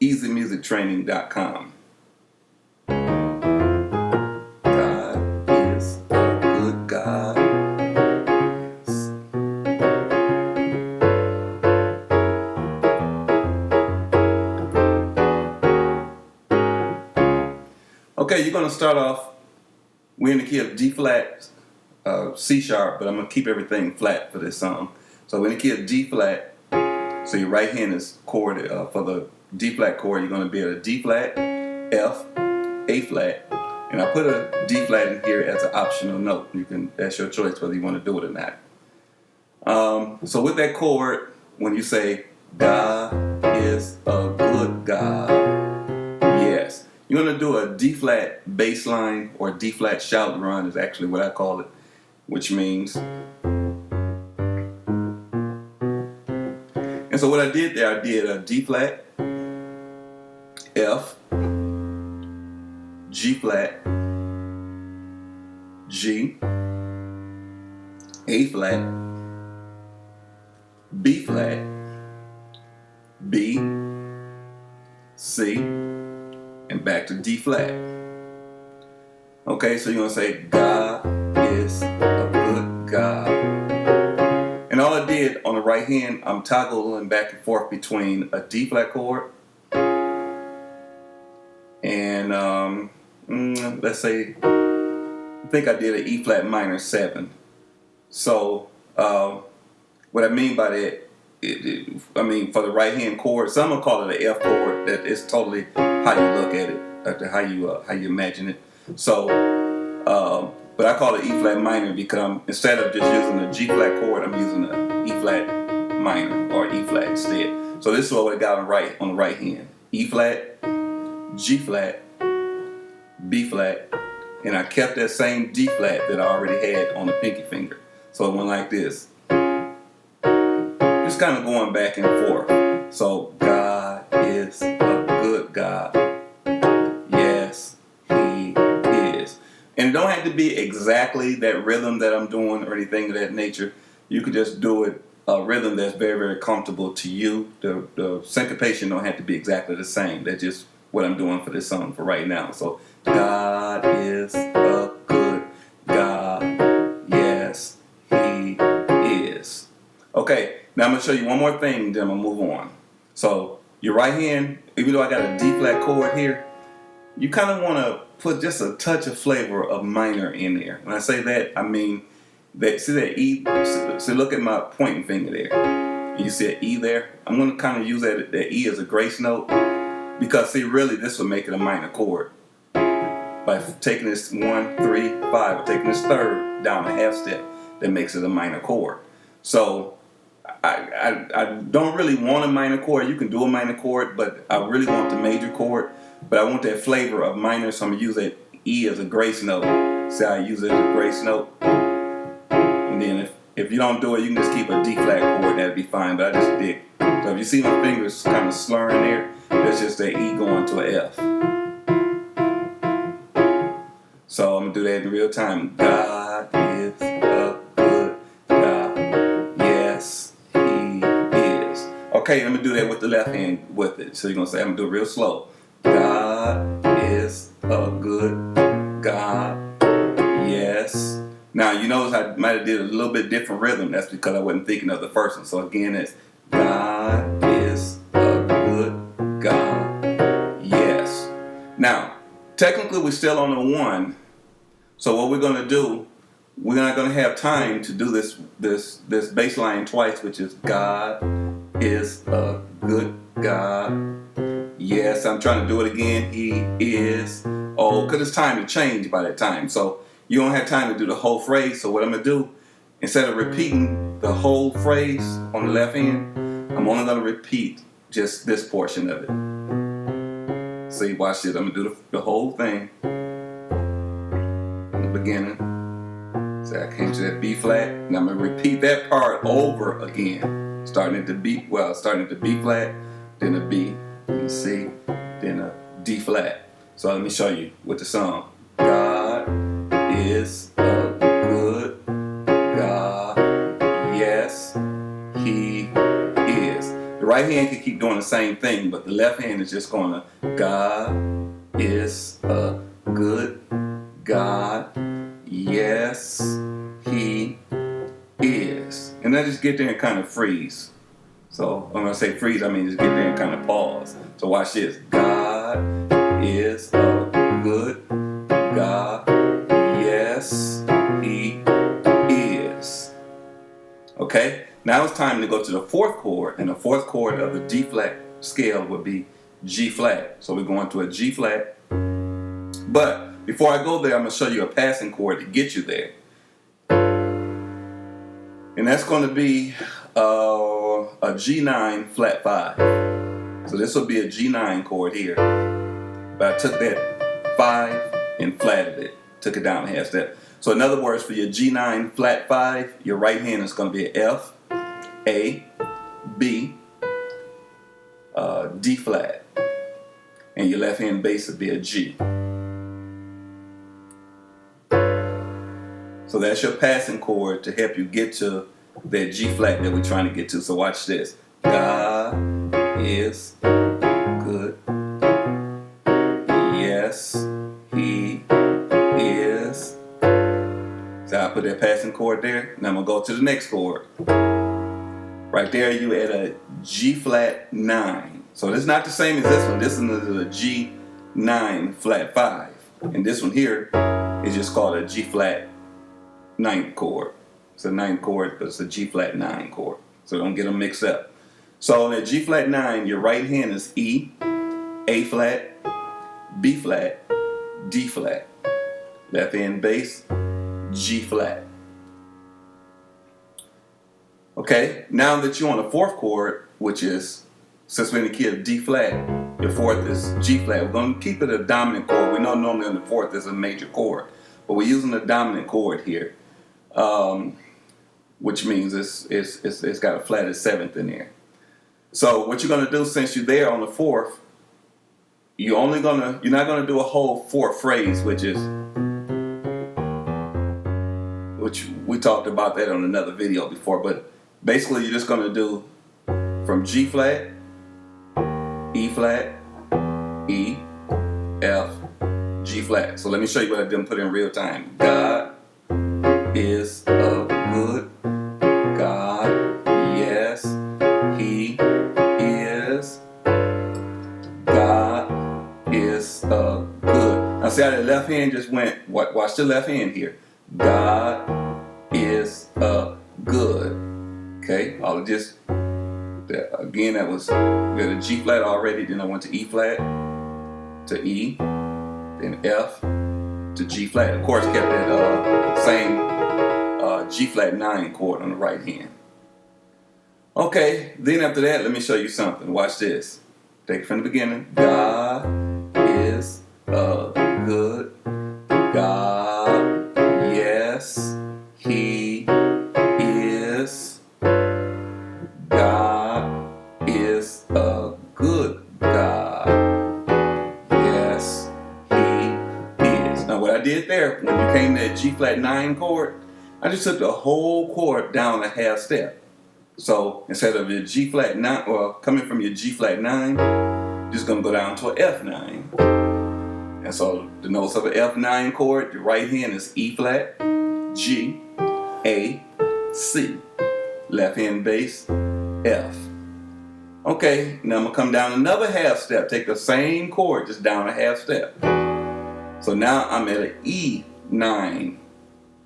easymusictraining.com. God is a good God. Okay, you're going to start off, we're in the key of D flat, C sharp, but I'm going to keep everything flat for this song. So we're in the key of D flat, so your right hand is chord, for the D flat chord, you're going to be at a D flat, F, A flat, and I put a D flat in here as an optional note. That's your choice whether you want to do it or not. So with that chord, when you say, God is a good God, yes. You're going to do a D flat bass line, or D flat shout run is actually what I call it, which means. And so what I did there, I did a D flat, F, G flat, G, A flat, B flat, B, C, and back to D flat. Okay, so you're going to say, God is a good God. And all I did on the right hand, I'm toggling back and forth between a D flat chord and let's say, I think I did an E flat minor 7. So what I mean by that, I mean for the right hand chord, some will call it an F chord. That is totally how you look at it, how you imagine it. So, but I call it E flat minor because instead of just using a G flat chord, I'm using an E flat minor or E flat instead. So this is what I got on the right hand: E flat, G flat, B flat, and I kept that same D flat that I already had on the pinky finger. So it went like this. Just kind of going back and forth. So God is a good God. Yes, He is. And it don't have to be exactly that rhythm that I'm doing or anything of that nature. You could just do it a rhythm that's very, very comfortable to you. The syncopation don't have to be exactly the same. That's just what I'm doing for this song for right now. So God is a good God. Yes, He is. Okay, now I'm going to show you one more thing, then I'm going to move on. So your right hand, even though I got a D flat chord here, you kind of want to put just a touch of flavor of minor in there. When I say that, I mean that. See that E? So look at my pointing finger there. You see an E there? I'm going to kind of use that E as a grace note, because see, really this will make it a minor chord by taking this 1, 3, 5, or taking this third down a half step. That makes it a minor chord. So I don't really want a minor chord. You can do a minor chord, but I really want the major chord. But I want that flavor of minor, so I'm going to use that E as a grace note. See how I use it as a grace note? And then if you don't do it, you can just keep a D flat chord. That'd be fine, but I just did. So if you see my fingers kind of slurring there, that's just that E going to an F. So I'm going to do that in real time. God is a good God. Yes, He is. Okay, I'm going to do that with the left hand with it. So you're going to say, I'm going to do it real slow. God is a good God. Yes. Now, you notice I might have did a little bit different rhythm. That's because I wasn't thinking of the first one. So again, it's God is a good God. Yes. Now, technically, we're still on the 1. So what we're going to do, we're not going to have time to do this bass line twice, which is God is a good God. Yes, I'm trying to do it again. He is. Oh, because it's time to change by that time. So you don't have time to do the whole phrase. So what I'm going to do, instead of repeating the whole phrase on the left hand, I'm only going to repeat just this portion of it. See, watch this. I'm going to do the whole thing from the beginning. So I came to that B flat, and I'm going to repeat that part over again. Starting at the B flat, then a B, then a C, then a D flat. So let me show you with the song. God is a good God. Yes, He is. The right hand can keep doing the same thing, but the left hand is just going to, God is a good God. Yes, He is. And I just get there and kind of freeze. So when I say freeze, I mean just get there and kind of pause. So watch this. God is a good God. Yes, He is. Okay? Now it's time to go to the fourth chord, and the fourth chord of the D flat scale would be G flat. So we're going to a G flat. But before I go there, I'm going to show you a passing chord to get you there. And that's going to be a G9 flat 5. So this will be a G9 chord here. But I took that 5 and flatted it. Took it down a half step. So in other words, for your G9 flat 5, your right hand is going to be an F, A, B, D flat. And your left hand bass would be a G. So that's your passing chord to help you get to that G flat that we're trying to get to. So watch this. God is good. Yes, He is. So I put that passing chord there. Now I'm going to go to the next chord. Right there you at a G flat 9. So this is not the same as this one. This one is a G9 flat 5. And this one here is just called a G flat 9th chord. It's a 9th chord, but it's a G flat 9 chord. So don't get them mixed up. So in a G flat 9, your right hand is E, A flat, B flat, D flat. Left hand bass, G flat. Okay, now that you're on the fourth chord, which is, since we're in the key of D flat, your fourth is G flat. We're going to keep it a dominant chord. We know normally on the fourth is a major chord, but we're using a dominant chord here. Which means it's got a flatted 7th in there. So what you're gonna do, since you're there on the fourth, you're not gonna do a whole fourth phrase, which we talked about that on another video before. But basically, you're just gonna do from G flat, E flat, E, F, G flat. So let me show you what I didn't put in real time. God is a good God. Yes, He is. God is a good. Now see how the left hand just went. Watch the left hand here. God is a good. Okay, all just again that was, we had a G flat already. Then I went to E flat, to E, then F, to G flat. Of course, kept that same G flat 9 chord on the right hand. Okay, then after that, let me show you something. Watch this. Take it from the beginning. God is a good God. Yes, He is. God is a good God. Yes, He is. Now what I did there, when you came to that G flat 9 chord, I just took the whole chord down a half step. So instead of your G flat 9, or coming from your G flat 9, you're just going to go down to an F9. And so the notes of an F9 chord, your right hand is E flat, G, A, C. Left hand bass, F. Okay, now I'm going to come down another half step. Take the same chord, just down a half step. So now I'm at an E9.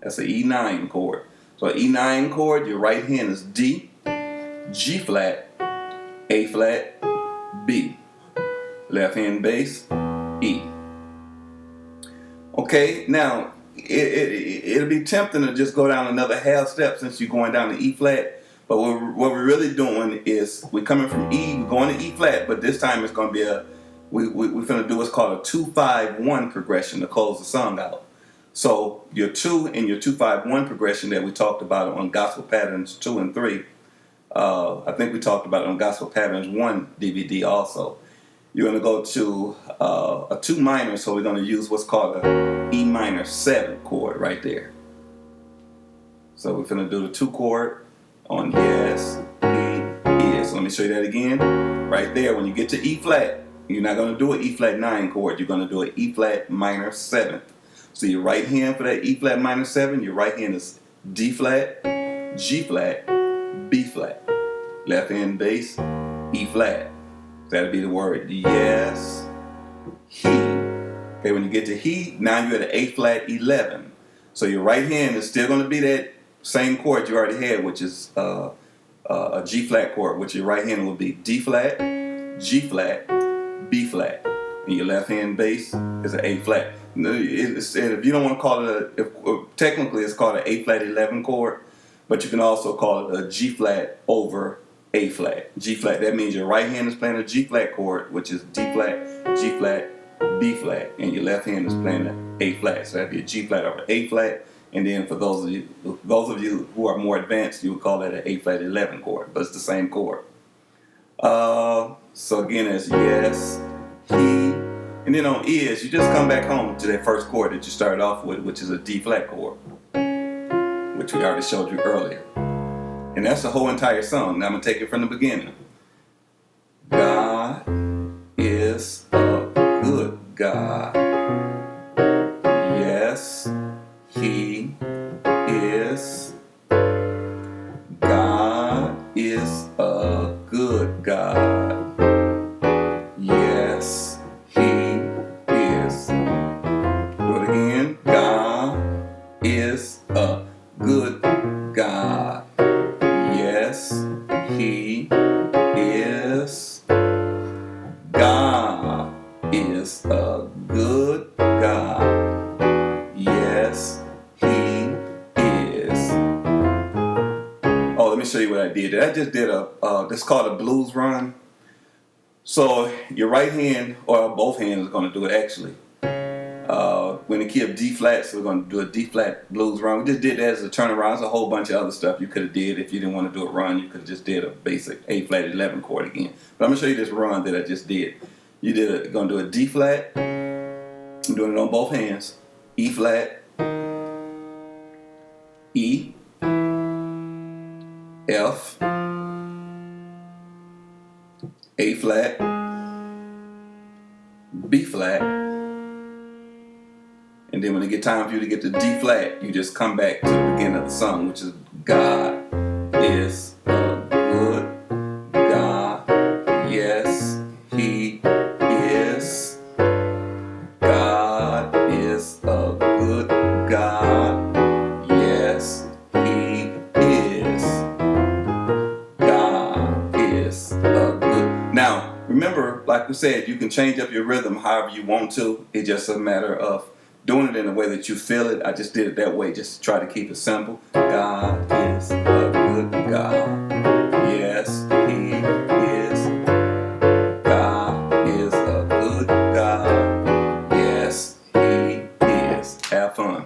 That's an E9 chord. So an E9 chord, your right hand is D, G flat, A flat, B. Left hand bass, E. Okay, now it'll be tempting to just go down another half step since you're going down to E flat. But what we're really doing is we're coming from E, we're going to E flat, but this time it's going to be we're going to do what's called a 2-5-1 progression to close the song out. So your 2 and your 2-5-1 progression that we talked about on Gospel Patterns 2 and 3, I think we talked about it on Gospel Patterns 1 DVD also. You're going to go to a 2 minor, so we're going to use what's called a E minor 7 chord right there. So we're going to do the 2 chord on Yes, He is. So let me show you that again. Right there, when you get to E flat, you're not going to do an E flat 9 chord. You're going to do an E flat minor 7th. So your right hand for that E flat minor 7, your right hand is D flat, G flat, B flat. Left hand bass, E flat. That'll be the word yes, he. Okay, when you get to he, now you're at an A flat 11. So your right hand is still going to be that same chord you already had, which is a G flat chord, which your right hand will be D flat, G flat, B flat. And your left hand bass is an A flat. If you don't want to call it technically it's called an A flat 11 chord, but you can also call it a G flat over A flat. G flat, that means your right hand is playing a G flat chord, which is D flat, G flat, B flat, and your left hand is playing an A flat. So that'd be a G flat over A flat. And then for those of you who are more advanced, you would call that an A flat 11 chord, but it's the same chord. So again, it's yes, he, and then on is, you just come back home to that first chord that you started off with, which is a D flat chord, which we already showed you earlier. And that's the whole entire song. Now I'm going to take it from the beginning. God is a good God. Yes, he is. God is a good God. Yes, he is. Do it again. God is a good God. Yes, he is. God is a good God. Yes, he is. Oh, let me show you what I did. I just did this is called a blues run. So your right hand, or both hands, are going to do it actually. When the key of D flat, so we're going to do a D flat blues run. We just did that as a turnaround. There's a whole bunch of other stuff you could have did. If you didn't want to do a run, you could have just did a basic A flat 11 chord again. But I'm going to show you this run that I just did. You're going to do a D flat. I'm doing it on both hands. E flat, E, F, A flat, B flat, and then when it get time for you to get to D flat, you just come back to the beginning of the song, which is God is a good God. Yes, he is. God is a good God. Yes, he is. God is a good. Now, remember, like we said, you can change up your rhythm however you want to. It's just a matter of doing it in a way that you feel it. I just did it that way, just to try to keep it simple. God is a good God. Yes, he is. God is a good God. Yes, he is. Have fun.